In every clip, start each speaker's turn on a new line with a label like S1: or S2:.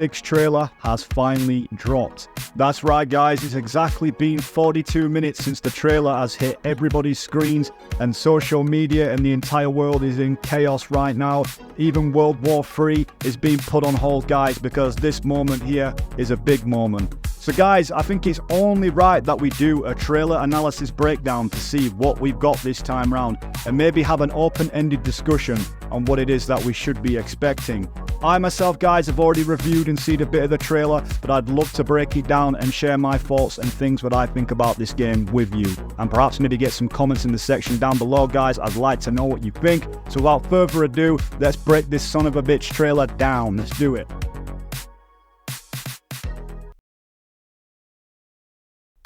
S1: 6 trailer has finally dropped. That's right guys, it's exactly been 42 minutes since the trailer has hit everybody's screens, and social media and the entire world is in chaos right now. Even World War III is being put on hold guys, because this moment here is a big moment. So guys, I think it's only right that we do a trailer analysis breakdown to see what we've got this time round, and maybe have an open-ended discussion on what it is that we should be expecting. I myself guys have already reviewed and seen a bit of the trailer, but I'd love to break it down and share my thoughts and things what I think about this game with you, and perhaps maybe get some comments in the section down below guys. I'd like to know what you think. So without further ado, let's break this son of a bitch trailer down. Let's do it.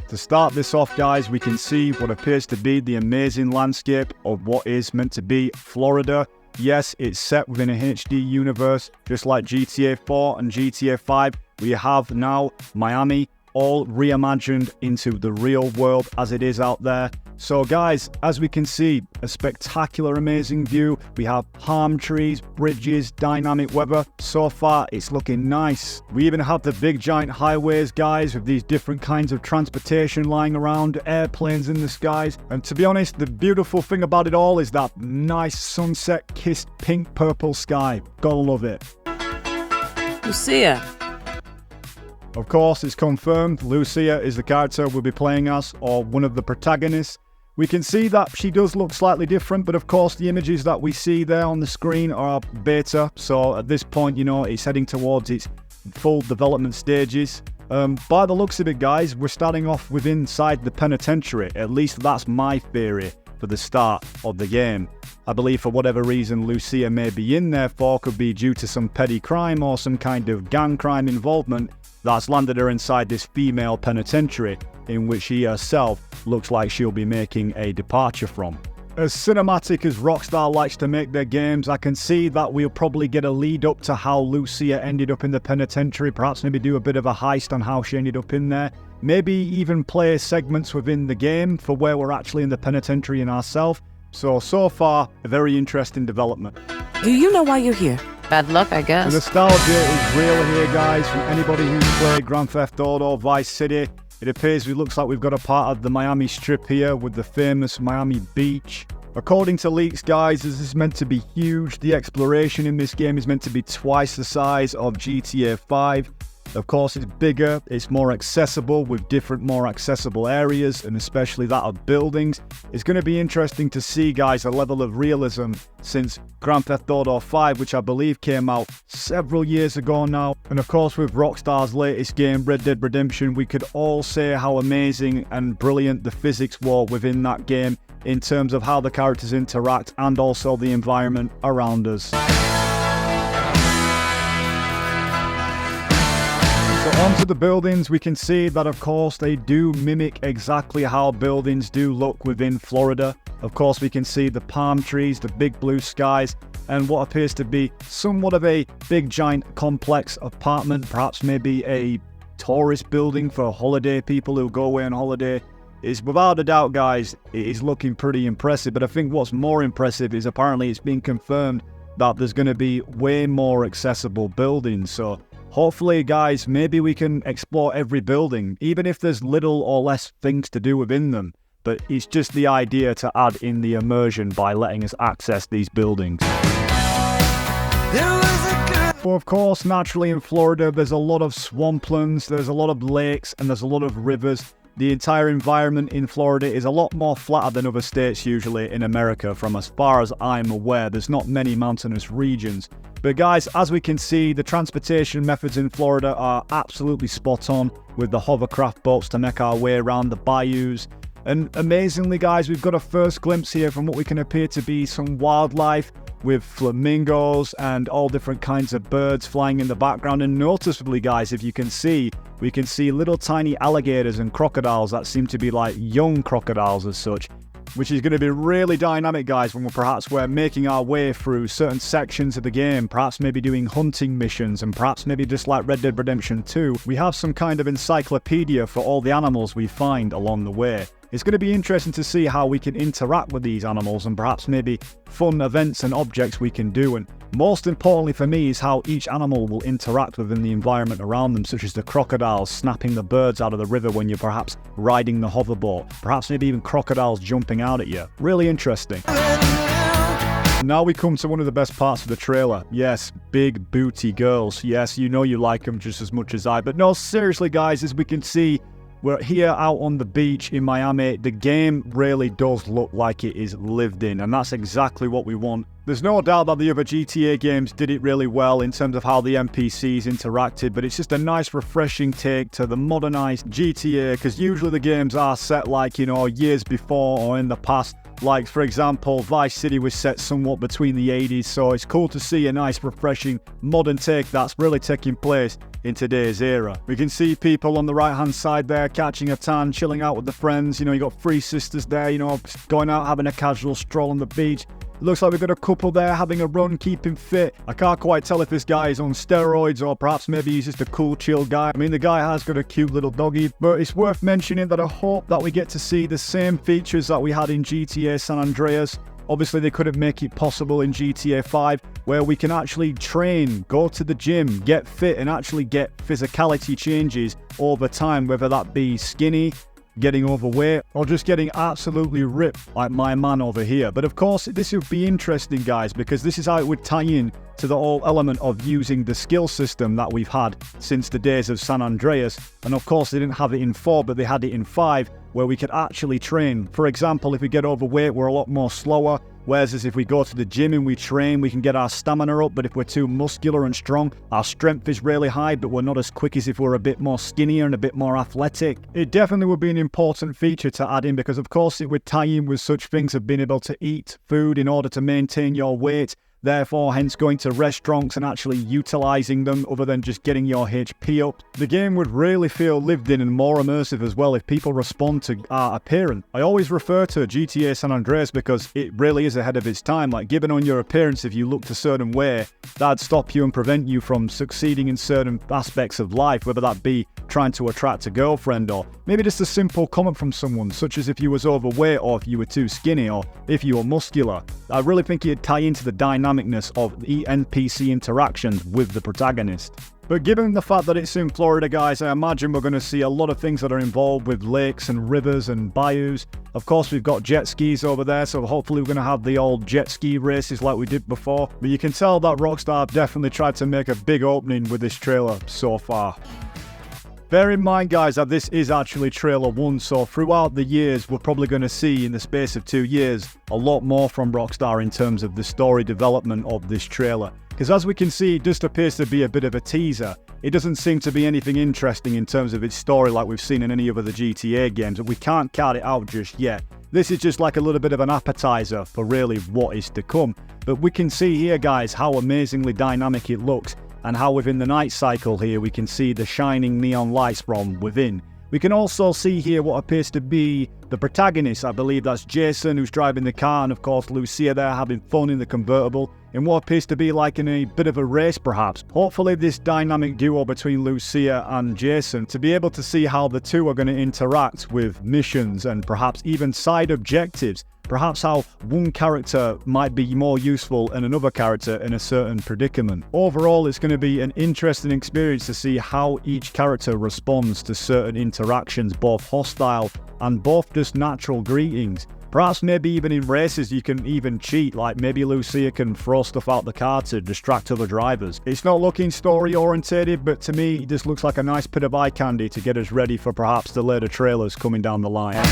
S1: To start this off guys, we can see what appears to be the amazing landscape of what is meant to be Florida. Yes, it's set within a HD universe, just like GTA 4 and GTA 5. We have now Miami all reimagined into the real world as it is out there. So guys, as we can see, a spectacular, amazing view. We have palm trees, bridges, dynamic weather. So far, it's looking nice. We even have the big giant highways, guys, with these different kinds of transportation lying around, airplanes in the skies. And to be honest, the beautiful thing about it all is that nice sunset-kissed pink-purple sky. Gotta love it.
S2: Lucia.
S1: Of course, it's confirmed Lucia is the character we'll be playing as, or one of the protagonists. We can see that she does look slightly different, but of course the images that we see there on the screen are beta, so at this point, you know, it's heading towards its full development stages. By the looks of it, guys, we're starting off with inside the penitentiary. At least that's my theory for the start of the game. I believe for whatever reason Lucia may be in there for could be due to some petty crime or some kind of gang crime involvement that's landed her inside this female penitentiary, in which she herself looks like she'll be making a departure from. As cinematic as Rockstar likes to make their games, I can see that we'll probably get a lead up to how Lucia ended up in the penitentiary, perhaps maybe do a bit of a heist on how she ended up in there, maybe even play segments within the game for where we're actually in the penitentiary in ourselves. So far, a very interesting development.
S2: Do you know why you're here? Bad luck, I guess.
S1: The nostalgia is real here, guys, from anybody who's played Grand Theft Auto, Vice City. It appears it looks like we've got a part of the Miami Strip here with the famous Miami Beach. According to leaks, guys, this is meant to be huge. The exploration in this game is meant to be twice the size of GTA 5. Of course, it's bigger, it's more accessible with different, more accessible areas, and especially that of buildings. It's going to be interesting to see, guys, a level of realism since Grand Theft Auto 5, which I believe came out several years ago now. And of course, with Rockstar's latest game, Red Dead Redemption, we could all say how amazing and brilliant the physics were within that game in terms of how the characters interact and also the environment around us. So onto the buildings, we can see that of course they do mimic exactly how buildings do look within Florida. Of course we can see the palm trees, the big blue skies, and what appears to be somewhat of a big giant complex apartment, perhaps maybe a tourist building for holiday people who go away on holiday. It's without a doubt, guys, it is looking pretty impressive, but I think what's more impressive is apparently it's been confirmed that there's going to be way more accessible buildings. So hopefully, guys, maybe we can explore every building, even if there's little or less things to do within them. But it's just the idea to add in the immersion by letting us access these buildings. But of course, naturally in Florida, there's a lot of swamplands, there's a lot of lakes, and there's a lot of rivers. The entire environment in Florida is a lot more flatter than other states usually in America, from as far as I'm aware. There's not many mountainous regions. But guys, as we can see, the transportation methods in Florida are absolutely spot on with the hovercraft boats to make our way around the bayous. And amazingly, guys, we've got a first glimpse here from what we can appear to be some wildlife with flamingos and all different kinds of birds flying in the background. And noticeably, guys, if you can see, we can see little tiny alligators and crocodiles that seem to be like young crocodiles as such, which is going to be really dynamic, guys, when we're making our way through certain sections of the game, perhaps maybe doing hunting missions, and perhaps maybe just like Red Dead Redemption 2, we have some kind of encyclopedia for all the animals we find along the way. It's going to be interesting to see how we can interact with these animals and perhaps maybe fun events and objects we can do. And most importantly for me is how each animal will interact within the environment around them, such as the crocodiles snapping the birds out of the river when you're perhaps riding the hoverboard. Perhaps maybe even crocodiles jumping out at you. Really interesting. Now we come to one of the best parts of the trailer. Yes, big booty girls. Yes, you know you like them just as much as I. But no, seriously guys, as we can see, we're here out on the beach in Miami. The game really does look like it is lived in, and that's exactly what we want. There's no doubt that the other GTA games did it really well in terms of how the NPCs interacted, but it's just a nice refreshing take to the modernized GTA, because usually the games are set like, you know, years before or in the past. Like, for example, Vice City was set somewhat between the 80s, so it's cool to see a nice, refreshing, modern take that's really taking place in today's era. We can see people on the right-hand side there catching a tan, chilling out with the friends. You know, you got three sisters there, you know, going out having a casual stroll on the beach. Looks like we've got a couple there having a run, keeping fit. I can't quite tell if this guy is on steroids or perhaps maybe he's just a cool, chill guy. I mean, the guy has got a cute little doggy, but it's worth mentioning that I hope that we get to see the same features that we had in GTA San Andreas. Obviously, they couldn't make it possible in GTA 5, where we can actually train, go to the gym, get fit, and actually get physicality changes over time, whether that be skinny, getting overweight, or just getting absolutely ripped like my man over here. But of course, this would be interesting, guys, because this is how it would tie in to the whole element of using the skill system that we've had since the days of San Andreas. And of course, they didn't have it in 4, but they had it in 5, where we could actually train. For example, if we get overweight, we're a lot more slower. Whereas if we go to the gym and we train, we can get our stamina up. But if we're too muscular and strong, our strength is really high, but we're not as quick as if we're a bit more skinnier and a bit more athletic. It definitely would be an important feature to add in, because of course it would tie in with such things as being able to eat food in order to maintain your weight. Therefore, hence going to restaurants and actually utilizing them other than just getting your HP up. The game would really feel lived in and more immersive as well if people respond to our appearance. I always refer to GTA San Andreas because it really is ahead of its time. Like, given on your appearance, if you looked a certain way, that'd stop you and prevent you from succeeding in certain aspects of life, whether that be trying to attract a girlfriend or maybe just a simple comment from someone, such as if you was overweight or if you were too skinny or if you were muscular. I really think it'd tie into the dynamicness of the NPC interactions with the protagonist. But given the fact that it's in Florida, guys, I imagine we're going to see a lot of things that are involved with lakes and rivers and bayous. Of course, we've got jet skis over there, so hopefully we're going to have the old jet ski races like we did before. But you can tell that Rockstar definitely tried to make a big opening with this trailer so far. Bear in mind, guys, that this is actually trailer 1, so throughout the years, we're probably going to see, in the space of 2 years, a lot more from Rockstar in terms of the story development of this trailer. Because as we can see, it just appears to be a bit of a teaser. It doesn't seem to be anything interesting in terms of its story like we've seen in any of the GTA games, but we can't count it out just yet. This is just like a little bit of an appetizer for really what is to come. But we can see here, guys, how amazingly dynamic it looks, and how within the night cycle here we can see the shining neon lights from within. We can also see here what appears to be the protagonist. I believe that's Jason, who's driving the car, and of course Lucia there having fun in the convertible in what appears to be like in a bit of a race perhaps. Hopefully this dynamic duo between Lucia and Jason, to be able to see how the two are going to interact with missions and perhaps even side objectives. Perhaps how one character might be more useful than another character in a certain predicament. Overall, it's going to be an interesting experience to see how each character responds to certain interactions, both hostile and both just natural greetings. Perhaps maybe even in races you can even cheat, like maybe Lucia can throw stuff out the car to distract other drivers. It's not looking story orientated, but to me it just looks like a nice bit of eye candy to get us ready for perhaps the later trailers coming down the line.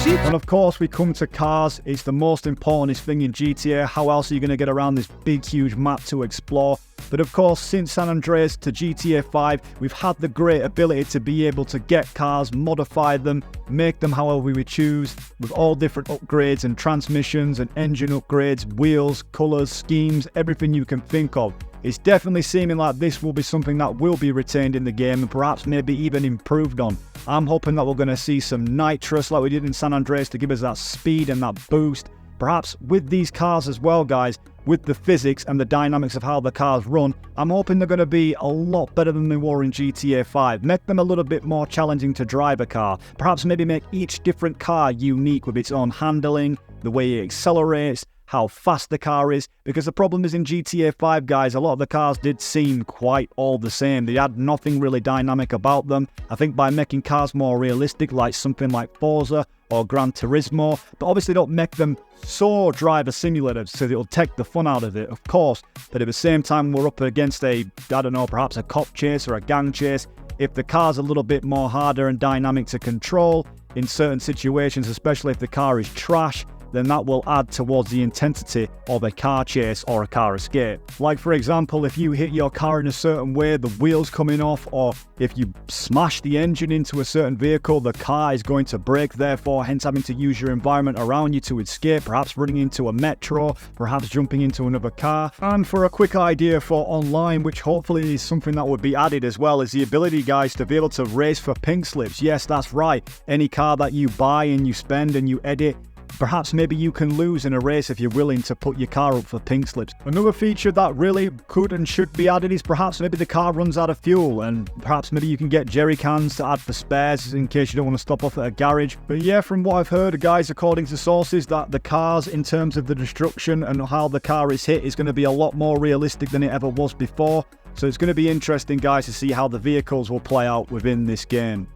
S1: And of course we come to cars. It's the most important thing in GTA. How else are you going to get around this big huge map to explore? But of course, since San Andreas to GTA 5, we've had the great ability to be able to get cars, modify them, make them however we choose, with all different upgrades and transmissions and engine upgrades, wheels, colours, schemes, everything you can think of. It's definitely seeming like this will be something that will be retained in the game and perhaps maybe even improved on. I'm hoping that we're going to see some nitrous like we did in San Andreas to give us that speed and that boost. Perhaps with these cars as well, guys, with the physics and the dynamics of how the cars run, I'm hoping they're going to be a lot better than they were in GTA 5. Make them a little bit more challenging to drive a car. Perhaps maybe make each different car unique with its own handling, the way it accelerates, how fast the car is, because the problem is in GTA 5, guys, a lot of the cars did seem quite all the same. They had nothing really dynamic about them. I think by making cars more realistic, like something like Forza or Gran Turismo, but obviously don't make them so driver simulators, so it'll take the fun out of it, of course, but at the same time we're up against I don't know, perhaps a cop chase or a gang chase. If the car's a little bit more harder and dynamic to control in certain situations, especially if the car is trash, then that will add towards the intensity of a car chase or a car escape. Like for example, if you hit your car in a certain way, the wheels coming off, or if you smash the engine into a certain vehicle, the car is going to brake, therefore hence having to use your environment around you to escape, perhaps running into a metro, perhaps jumping into another car. And for a quick idea for online, which hopefully is something that would be added as well, is the ability, guys, to be able to race for pink slips. Yes, that's right. Any car that you buy and you spend and you edit, perhaps maybe you can lose in a race if you're willing to put your car up for pink slips. Another feature that really could and should be added is perhaps maybe the car runs out of fuel, and perhaps maybe you can get jerry cans to add for spares in case you don't want to stop off at a garage. But yeah, from what I've heard, guys, according to sources, that the cars, in terms of the destruction and how the car is hit, is going to be a lot more realistic than it ever was before. So it's going to be interesting, guys, to see how the vehicles will play out within this game.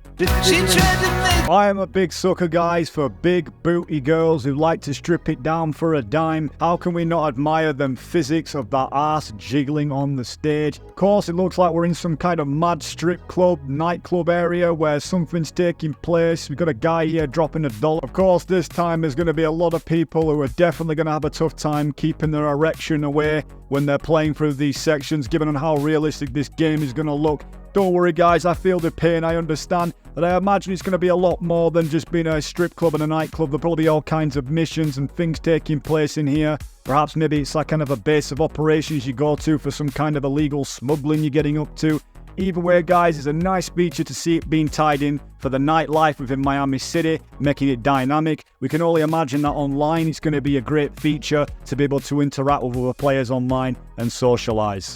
S1: I am a big sucker, guys, for big booty girls who like to strip it down for a dime. How can we not admire them physics of that ass jiggling on the stage? Of course, it looks like we're in some kind of mad strip club, nightclub area where something's taking place. We've got a guy here dropping $1. Of course, this time there's going to be a lot of people who are definitely going to have a tough time keeping their erection away when they're playing through these sections, given on how realistic this game is going to look. Don't worry, guys, I feel the pain, I understand, but I imagine it's going to be a lot more than just being a strip club and a nightclub. There'll probably be all kinds of missions and things taking place in here. Perhaps maybe it's like kind of a base of operations you go to for some kind of illegal smuggling you're getting up to. Either way, guys, it's a nice feature to see it being tied in for the nightlife within Miami City, making it dynamic. We can only imagine that online it's going to be a great feature to be able to interact with other players online and socialize.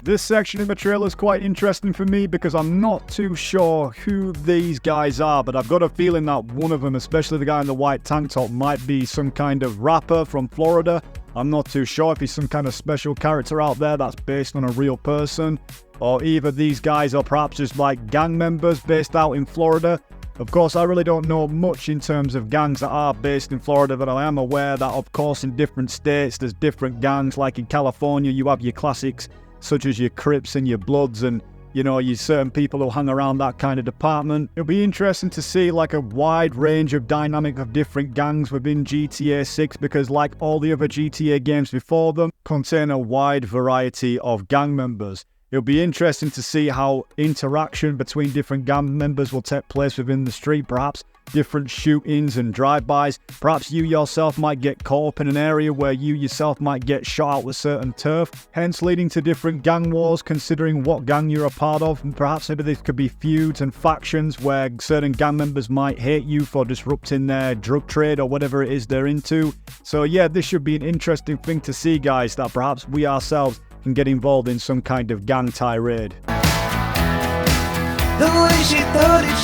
S1: This section in the trailer is quite interesting for me because I'm not too sure who these guys are, but I've got a feeling that one of them, especially the guy in the white tank top, might be some kind of rapper from Florida. I'm not too sure if he's some kind of special character out there that's based on a real person, or either these guys are perhaps just like gang members based out in Florida. Of course, I really don't know much in terms of gangs that are based in Florida, but I am aware that, of course, in different states, there's different gangs. Like in California, you have your classics, such as your Crips and your Bloods, and you know, you certain people who hang around that kind of department. It'll be interesting to see like a wide range of dynamic of different gangs within GTA 6, because like all the other GTA games before them, contain a wide variety of gang members. It'll be interesting to see how interaction between different gang members will take place within the street, perhaps different shootings and drive-bys. Perhaps you yourself might get caught up in an area where you yourself might get shot out with certain turf, hence leading to different gang wars considering what gang you're a part of. And perhaps maybe there could be feuds and factions where certain gang members might hate you for disrupting their drug trade or whatever it is they're into. So yeah, this should be an interesting thing to see, guys, that perhaps we ourselves can get involved in some kind of gang tirade.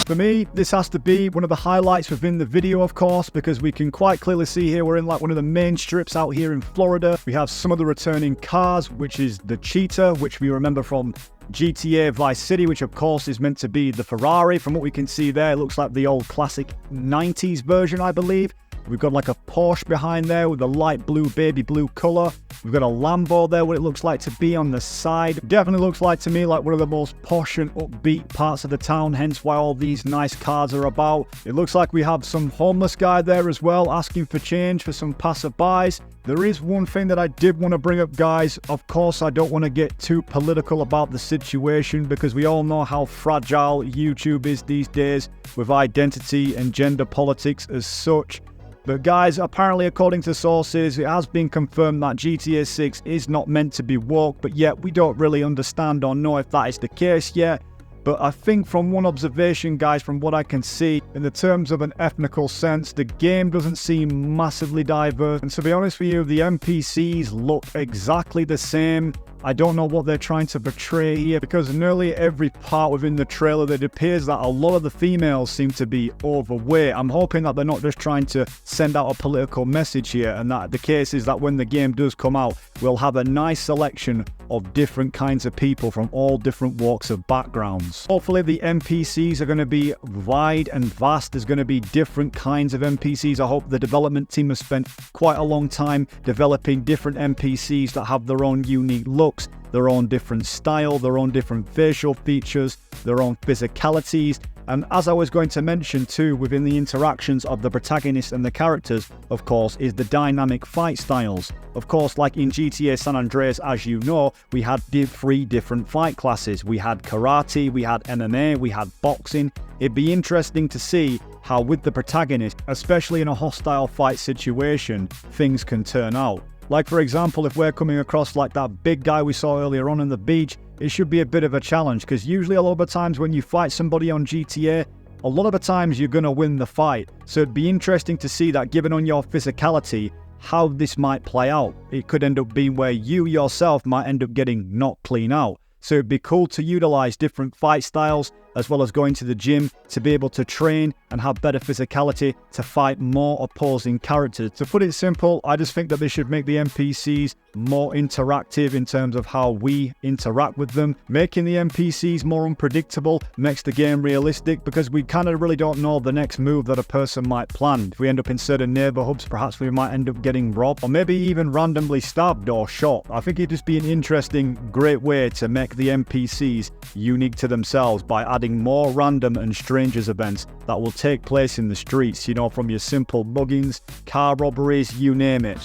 S1: For me, this has to be one of the highlights within the video, of course, because we can quite clearly see here we're in like one of the main strips out here in Florida. We have some of the returning cars, which is the Cheetah, which we remember from GTA Vice City, which of course is meant to be the Ferrari. From what we can see there, it looks like the old classic 90s version, I believe. We've got like a Porsche behind there with a light blue, baby blue colour. We've got a Lambo there, what it looks like to be on the side. Definitely looks like to me like one of the most posh and upbeat parts of the town, hence why all these nice cars are about. It looks like we have some homeless guy there as well, asking for change for some passerbys. There is one thing that I did want to bring up, guys. Of course, I don't want to get too political about the situation because we all know how fragile YouTube is these days with identity and gender politics as such. But guys, apparently according to sources, it has been confirmed that GTA 6 is not meant to be woke, but yet we don't really understand or know if that is the case yet. But I think from one observation, guys, from what I can see, in the terms of an ethnical sense, the game doesn't seem massively diverse. And to be honest with you, the NPCs look exactly the same. I don't know what they're trying to portray here, because in nearly every part within the trailer, it appears that a lot of the females seem to be overweight. I'm hoping that they're not just trying to send out a political message here, and that the case is that when the game does come out, we'll have a nice selection of different kinds of people from all different walks of backgrounds. Hopefully the NPCs are going to be wide and vast. There's going to be different kinds of NPCs. I hope the development team has spent quite a long time developing different NPCs that have their own unique looks, their own different style, their own different facial features, their own physicalities. And as I was going to mention too, within the interactions of the protagonist and the characters, of course, is the dynamic fight styles. Of course, like in GTA San Andreas, as you know, we had 3 different fight classes. We had karate, we had MMA, we had boxing. It'd be interesting to see how with the protagonist, especially in a hostile fight situation, things can turn out. Like for example, if we're coming across like that big guy we saw earlier on the beach, it should be a bit of a challenge, because usually a lot of the times when you fight somebody on GTA, a lot of the times you're going to win the fight. So it'd be interesting to see that, given on your physicality, how this might play out. It could end up being where you yourself might end up getting knocked clean out. So it'd be cool to utilize different fight styles, as well as going to the gym to be able to train and have better physicality to fight more opposing characters. To put it simple, I just think that they should make the NPCs more interactive in terms of how we interact with them. Making the NPCs more unpredictable makes the game realistic, because we kind of really don't know the next move that a person might plan. If we end up in certain neighborhoods, perhaps we might end up getting robbed, or maybe even randomly stabbed or shot. I think it'd just be an interesting, great way to make the NPCs unique to themselves by adding more random and strangers events that will take place in the streets, you know, from your simple muggings, car robberies, you name it.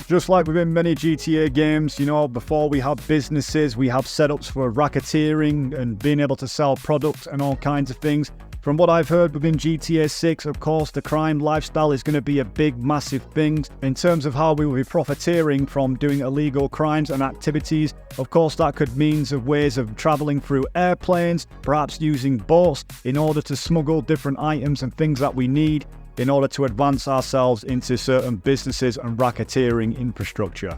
S1: Just like within many GTA games, you know, before we have businesses, we have setups for racketeering and being able to sell products and all kinds of things. From what I've heard within GTA 6, of course, the crime lifestyle is going to be a big, massive thing in terms of how we will be profiteering from doing illegal crimes and activities. Of course, that could mean of ways of traveling through airplanes, perhaps using boats in order to smuggle different items and things that we need in order to advance ourselves into certain businesses and racketeering infrastructure.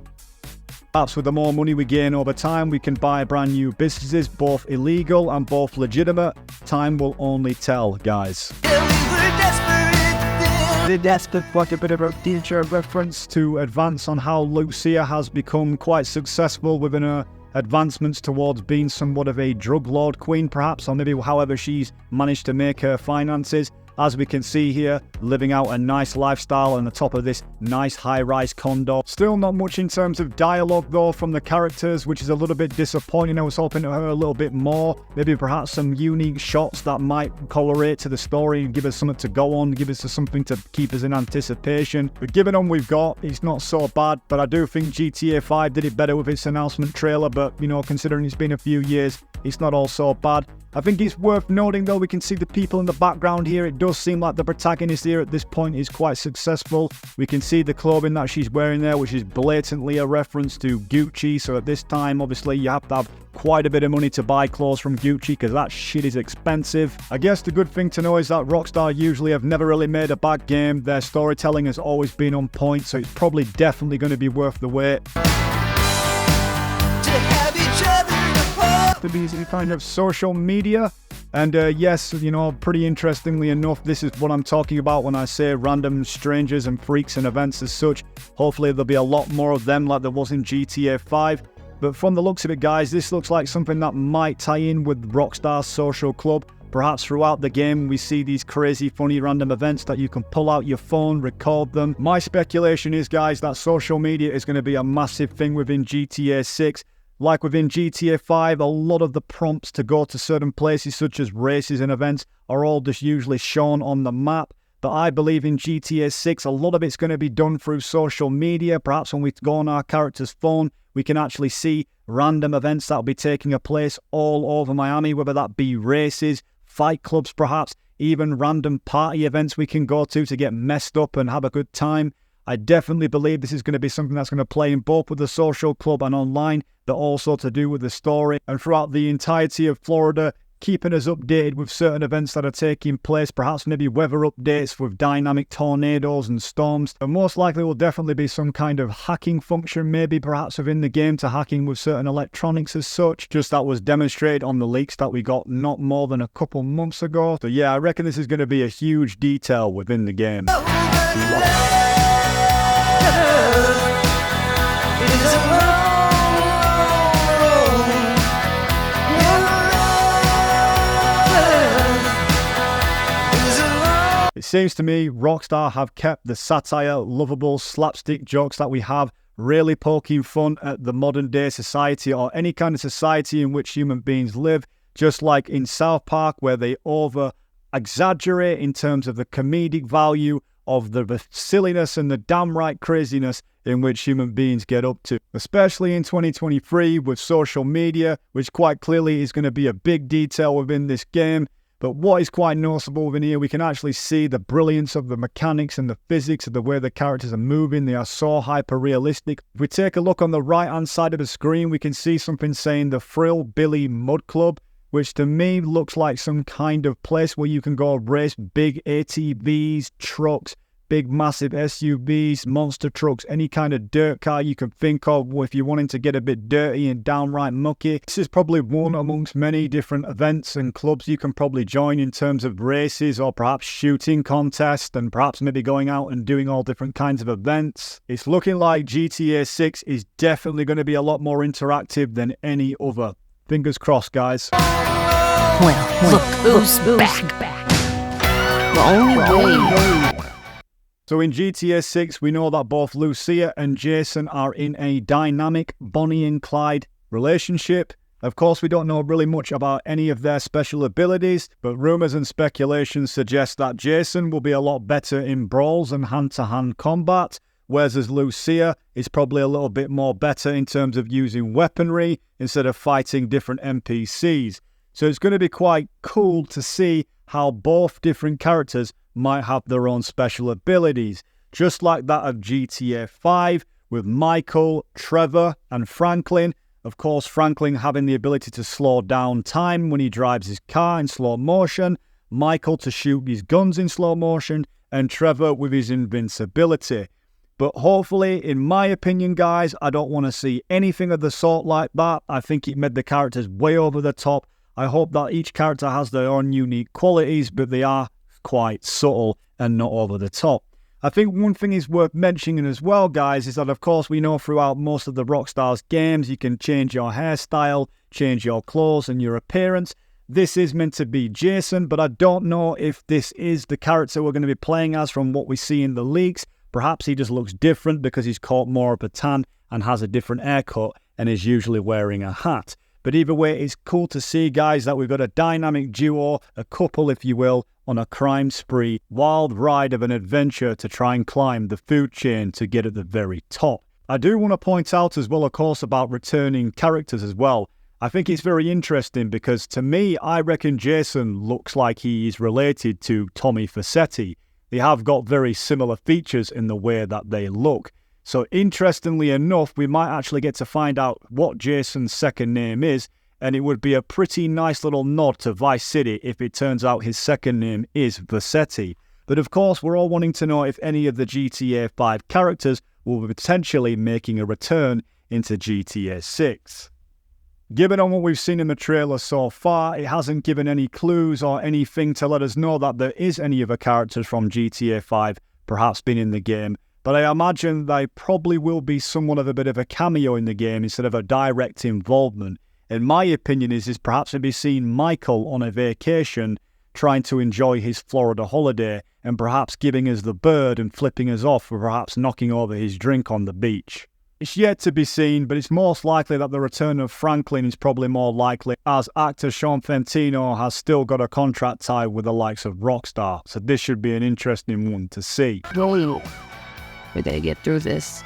S1: Perhaps with the more money we gain over time, we can buy brand new businesses, both illegal and both legitimate. Time will only tell, guys. The desperate what a bit of a future reference to advance on how Lucia has become quite successful within her advancements towards being somewhat of a drug lord queen, perhaps, or maybe however she's managed to make her finances. As we can see here, living out a nice lifestyle on the top of this nice high-rise condo. Still not much in terms of dialogue though from the characters, which is a little bit disappointing. I was hoping to hear a little bit more, maybe perhaps some unique shots that might correlate to the story and give us something to go on, give us something to keep us in anticipation. But given on we've got, it's not so bad, but I do think GTA 5 did it better with its announcement trailer, but you know, considering it's been a few years, it's not all so bad. I think it's worth noting though, we can see the people in the background here. It does seem like the protagonist here at this point is quite successful. We can see the clothing that she's wearing there, which is blatantly a reference to Gucci. So at this time, obviously, you have to have quite a bit of money to buy clothes from Gucci, because that shit is expensive. I guess the good thing to know is that Rockstar usually have never really made a bad game. Their storytelling has always been on point, so it's probably definitely going to be worth the wait. To be kind of social media, and yes, you know, pretty interestingly enough, this is what I'm talking about when I say random strangers and freaks and events as such. Hopefully there'll be a lot more of them like there was in GTA 5. But from the looks of it, guys, this looks like something that might tie in with Rockstar's social club. Perhaps throughout the game we see these crazy, funny, random events that you can pull out your phone, record them. My speculation is, guys, that social media is going to be a massive thing within GTA 6. Like within GTA 5, a lot of the prompts to go to certain places such as races and events are all just usually shown on the map. But I believe in GTA 6, a lot of it's going to be done through social media. Perhaps when we go on our character's phone, we can actually see random events that will be taking place all over Miami, whether that be races, fight clubs perhaps, even random party events we can go to get messed up and have a good time. I definitely believe this is going to be something that's going to play in both with the social club and online, but also to do with the story. And throughout the entirety of Florida, keeping us updated with certain events that are taking place, perhaps maybe weather updates with dynamic tornadoes and storms. And most likely will definitely be some kind of hacking function, maybe perhaps within the game to hacking with certain electronics as such. Just that was demonstrated on the leaks that we got not more than a couple months ago. So yeah, I reckon this is going to be a huge detail within the game. It seems to me Rockstar have kept the satire, lovable slapstick jokes that we have, really poking fun at the modern day society or any kind of society in which human beings live, just like in South Park where they over exaggerate in terms of the comedic value of the silliness and the downright craziness in which human beings get up to. Especially in 2023 with social media, which quite clearly is going to be a big detail within this game. But what is quite noticeable within here, we can actually see the brilliance of the mechanics and the physics of the way the characters are moving. They are so hyper-realistic. If we take a look on the right-hand side of the screen, we can see something saying the Frill Billy Mud Club, which to me looks like some kind of place where you can go race big ATVs, trucks, big massive SUVs, monster trucks, any kind of dirt car you can think of if you're wanting to get a bit dirty and downright mucky. This is probably one amongst many different events and clubs you can probably join in terms of races or perhaps shooting contests and perhaps maybe going out and doing all different kinds of events. It's looking like GTA 6 is definitely going to be a lot more interactive than any other. Fingers crossed, guys.
S2: Well, look who's back. The only way.
S1: So in GTA 6, we know that both Lucia and Jason are in a dynamic Bonnie and Clyde relationship. Of course, we don't know really much about any of their special abilities, but rumours and speculations suggest that Jason will be a lot better in brawls and hand-to-hand combat, whereas Lucia is probably a little bit more better in terms of using weaponry instead of fighting different NPCs. So it's going to be quite cool to see how both different characters might have their own special abilities, just like that of GTA 5 with Michael, Trevor and Franklin. Of course, Franklin having the ability to slow down time when he drives his car in slow motion, Michael to shoot his guns in slow motion, and Trevor with his invincibility. But hopefully, in my opinion, guys, I don't want to see anything of the sort like that. I think it made the characters way over the top. I hope that each character has their own unique qualities, but they are quite subtle and not over the top. I think one thing is worth mentioning as well, guys, is that of course we know throughout most of the Rockstar's games you can change your hairstyle, change your clothes and your appearance. This is meant to be Jason, but I don't know if this is the character we're going to be playing as from what we see in the leaks. Perhaps he just looks different because he's caught more of a tan and has a different haircut and is usually wearing a hat. But either way, it's cool to see, guys, that we've got a dynamic duo, a couple if you will, on a crime spree, wild ride of an adventure to try and climb the food chain to get at the very top. I do want to point out as well, of course, about returning characters as well. I think it's very interesting because to me, I reckon Jason looks like he is related to Tommy Facchetti. They have got very similar features in the way that they look. So interestingly enough, we might actually get to find out what Jason's second name is, and it would be a pretty nice little nod to Vice City if it turns out his second name is Facchetti. But of course, we're all wanting to know if any of the GTA 5 characters will be potentially making a return into GTA 6. Given on what we've seen in the trailer so far, it hasn't given any clues or anything to let us know that there is any other characters from GTA 5 perhaps been in the game. But I imagine they probably will be somewhat of a bit of a cameo in the game instead of a direct involvement. In my opinion is perhaps to be seen Michael on a vacation trying to enjoy his Florida holiday and perhaps giving us the bird and flipping us off or perhaps knocking over his drink on the beach. It's yet to be seen, but it's most likely that the return of Franklin is probably more likely as actor Sean Fantino has still got a contract tie with the likes of Rockstar. So this should be an interesting one to see.
S2: We're gonna get through this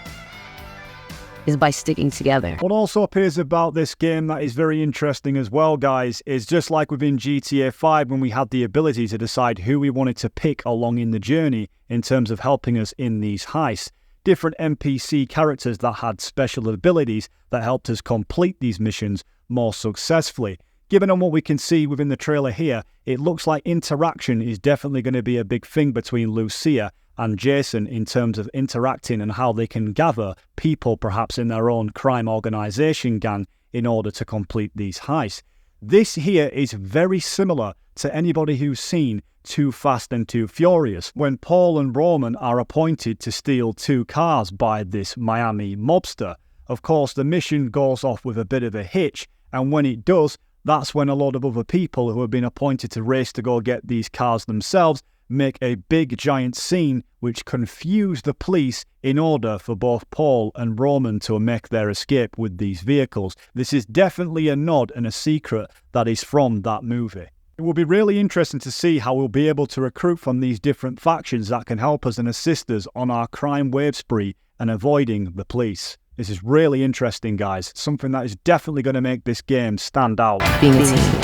S2: is by sticking together.
S1: What also appears about this game that is very interesting as well, guys, is just like within GTA 5 when we had the ability to decide who we wanted to pick along in the journey in terms of helping us in these heists. different NPC characters that had special abilities that helped us complete these missions more successfully. Given on what we can see within the trailer here, it looks like interaction is definitely going to be a big thing between Lucia and Jason in terms of interacting and how they can gather people perhaps in their own crime organization gang in order to complete these heists. This here is very similar to anybody who's seen Too Fast and Too Furious, when Paul and Roman are appointed to steal 2 cars by this Miami mobster. Of course, the mission goes off with a bit of a hitch, and when it does, that's when a lot of other people who have been appointed to race to go get these cars themselves make a big giant scene which confuse the police in order for both Paul and Roman to make their escape with these vehicles. This is definitely a nod and a secret that is from that movie. It will be really interesting to see how we'll be able to recruit from these different factions that can help us and assist us on our crime wave spree and avoiding the police. This is really interesting, guys. Something that is definitely going to make this game stand out.
S2: Being a team.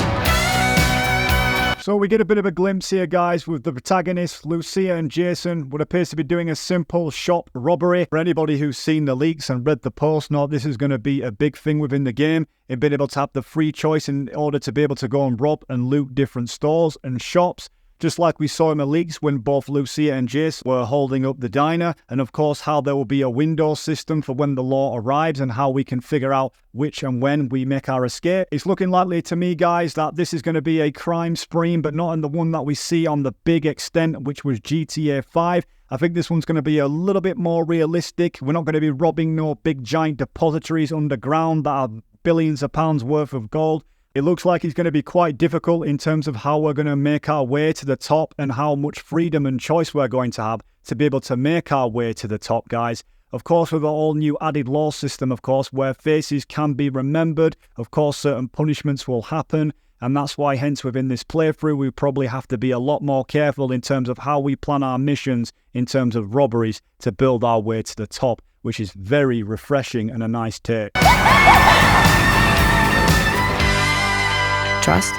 S1: So we get a bit of a glimpse here, guys, with the protagonists, Lucia and Jason, what appears to be doing a simple shop robbery. For anybody who's seen the leaks and read the post note, this is going to be a big thing within the game, in being able to have the free choice in order to be able to go and rob and loot different stores and shops. Just like we saw in the leaks when both Lucia and Jace were holding up the diner, and of course how there will be a window system for when the law arrives and how we can figure out which and when we make our escape. It's looking likely to me, guys, that this is going to be a crime spree, but not in the one that we see on the big extent, which was GTA 5. I think this one's going to be a little bit more realistic. We're not going to be robbing no big giant depositories underground that are billions of pounds worth of gold. It looks like it's going to be quite difficult in terms of how we're going to make our way to the top and how much freedom and choice we're going to have to be able to make our way to the top, guys. Of course, with the all new added law system, of course, where faces can be remembered, of course, certain punishments will happen. And that's why, hence, within this playthrough, we probably have to be a lot more careful in terms of how we plan our missions in terms of robberies to build our way to the top, which is very refreshing and a nice take.
S2: Trust.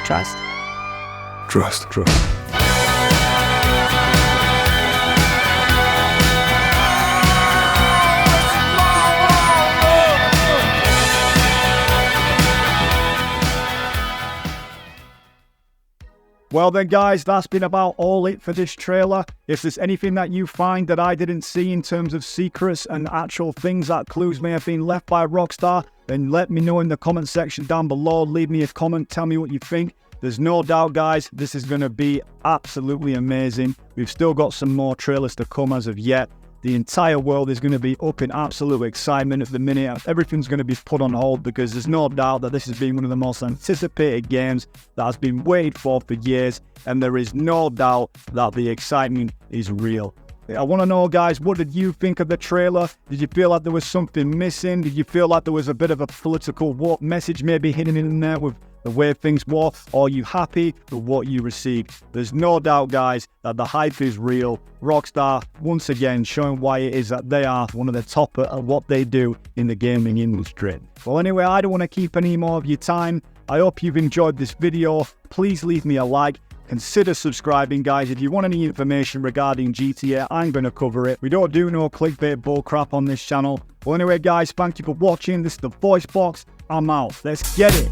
S1: Well then, guys, that's been about all it for this trailer. If there's anything that you find that I didn't see in terms of secrets and actual things that clues may have been left by Rockstar, then let me know in the comment section down below. Leave me a comment, tell me what you think. There's no doubt, guys, this is going to be absolutely amazing. We've still got some more trailers to come as of yet. The entire world is going to be up in absolute excitement at the minute. Everything's going to be put on hold because there's no doubt that this has been one of the most anticipated games that has been waited for years, and there is no doubt that the excitement is real. I want to know, guys, what did you think of the trailer? Did you feel like there was something missing? Did you feel like there was a bit of a political message maybe hidden in there with the way things were? Or are you happy with what you received? There's no doubt, guys, that the hype is real. Rockstar, once again, showing why it is that they are one of the top at what they do in the gaming industry. Well, anyway, I don't want to keep any more of your time. I hope you've enjoyed this video. Please leave me a like. Consider subscribing, guys. If you want any information regarding GTA, I'm going to cover it. We don't do no clickbait bullcrap on this channel. Well, anyway, guys, thank you for watching. This is the Voice Box. I'm out. Let's get it.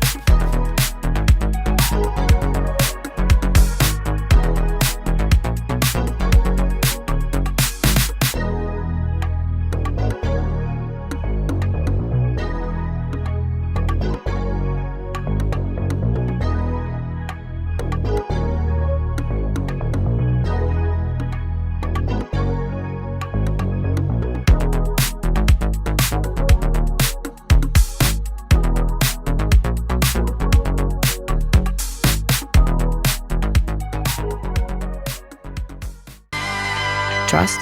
S2: Trust.